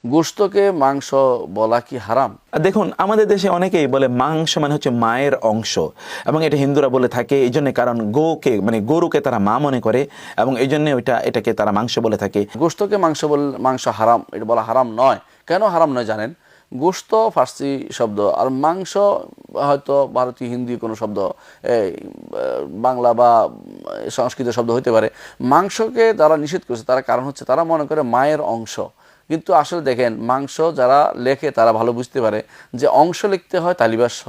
গোশতকে মাংস বলা কি হারাম? দেখুন, আমাদের দেশে অনেকেই বলে মাংস মানে হচ্ছে মায়ের অংশ, এবং এটা হিন্দুরা বলে থাকে এই জন্য, কারণ গোকে মানে গরুকে তারা মা মনে করে, এবং এই জন্য এটাকে তারা মাংস বলে থাকে। গোশতকে মাংস হারাম, এটা বলা হারাম নয়। কেন হারাম নয় জানেন? গোশত ফার্সি শব্দ, আর মাংস হয়তো ভারতীয় হিন্দি কোনো শব্দ, বাংলা বা সংস্কৃত শব্দ হতে পারে। মাংসকে যারা নিষেধ করেছে তারা কারণ হচ্ছে তারা মনে করে মায়ের অংশ। কিন্তু আসলে দেখেন, মাংস যারা লেখে তারা ভালো বুঝতে পারে যে অংশ লিখতে হয় তালিবাস্য,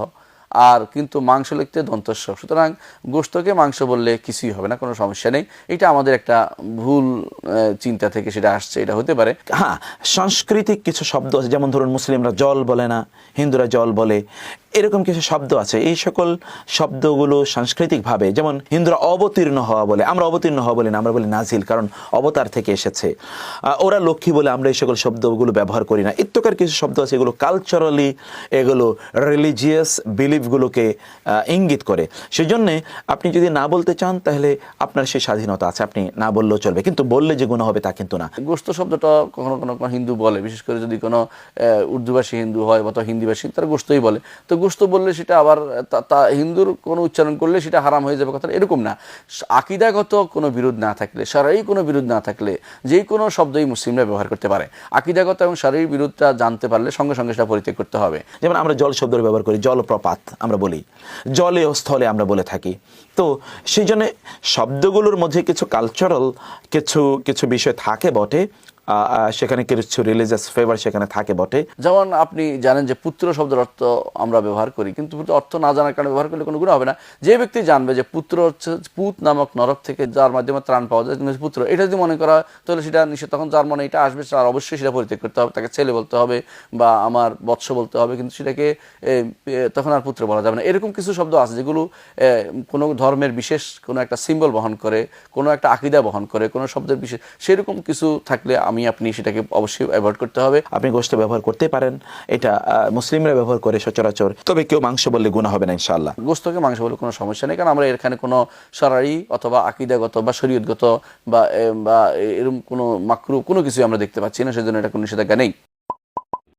আর কিন্তু মাংস লিখতে দন্তস্ব। সুতরাং গোশতকে মাংস বললে কিছুই হবে না, কোনো সমস্যা নেই। এটা আমাদের একটা ভুল চিন্তা থেকে সেটা আসছে, এটা হতে পারে। হ্যাঁ, সাংস্কৃতিক কিছু শব্দ আছে, যেমন ধরুন মুসলিমরা জল বলে না, হিন্দুরা জল বলে, এরকম কিছু শব্দ আছে। এই সকল শব্দগুলো সাংস্কৃতিকভাবে, যেমন হিন্দুরা অবতীর্ণ হওয়া বলে, আমরা অবতীর্ণ হওয়া বলি না, আমরা বলি নাজিল, কারণ অবতার থেকে এসেছে। ওরা লক্ষ্মী বলে, আমরা এই সকল শব্দগুলো ব্যবহার করি না। ইত্যকার কিছু শব্দ আছে, এগুলো কালচারালি, এগুলো রিলিজিয়াস বিলিফগুলোকে ইঙ্গিত করে। সেই জন্যে আপনি যদি না বলতে চান তাহলে আপনার সেই স্বাধীনতা আছে, আপনি না বললেও চলবে, কিন্তু বললে যে গুনাহ হবে তা কিন্তু না। গোশত শব্দটা কখনো কোনো হিন্দু বলে, বিশেষ করে যদি কোনো উর্দুভাষী হিন্দু হয় বা হিন্দিভাষী, তারা গোশতই বলে। তো গোশত বললে সেটা আবার হিন্দুর কোনো উচ্চারণ করলে সেটা হারাম হয়ে যাবে, কথা এরকম না। আকিদাগত কোনো বিরোধ না থাকলে, শারঈ কোনো বিরোধ না থাকলে যে কোনো শব্দই মুসলিমরা ব্যবহার করতে পারে। আকিদাগত এবং শারঈ বিরোধটা জানতে পারলে সঙ্গে সঙ্গে সেটা পরিত্যাগ করতে হবে। যেমন আমরা জল শব্দ ব্যবহার করি, জলপ্রপাত আমরা বলি, জলে ও স্থলে আমরা বলে থাকি। তো সেই জন্য শব্দগুলোর মধ্যে কিছু কালচারাল কিছু বিষয় থাকে বটে, সেখানে কিছু রিলিজিয়াস ফেভার সেখানে থাকে বটে। যেমন আপনি জানেন যে পুত্র শব্দের অর্থ আমরা ব্যবহার করি, কিন্তু অর্থ না জানার কারণে ব্যবহার করলে কোনো গুনাহ হবে না। যে ব্যক্তি জানবে যে পুত্র হচ্ছে পুত নামক নরক থেকে যার মাধ্যমে ত্রাণ পাওয়া যায়, পুত্র, এটা যদি মনে করা হয় তাহলে সেটা নিষেধ। তখন যার মনে এটা আসবে তার অবশ্যই সেটা পরিত্যাগ করতে হবে, তাকে ছেলে বলতে হবে বা আমার বৎস বলতে হবে, কিন্তু সেটাকে তখন আর পুত্র বলা যাবে না। এরকম কিছু শব্দ আছে যেগুলো কোনো ধর্মের বিশেষ কোনো একটা সিম্বল বহন করে, কোনো একটা আকীদা বহন করে, কোনো শব্দের বিশেষ সেরকম কিছু থাকলে আপনি সেটাকে অবশ্যই অ্যাভয়েড করতে হবে। আপনি গোশত ব্যবহার করতে পারেন, এটা মুসলিমরা ব্যবহার করে সচরাচর, তবে কেউ মাংস বললে গুনাহ হবে না ইনশাআল্লাহ। গোশতকে মাংস বলে কোনো সমস্যা নেই, কারণ আমরা এখানে কোনো শারঈ অথবা আকীদাগত বা শরীয়তগত বা এরকম কোনো মাকরুহ কোনো কিছু আমরা দেখতে পাচ্ছি না, সেজন্য এটা কোনো নিষেধাজ্ঞা নেই।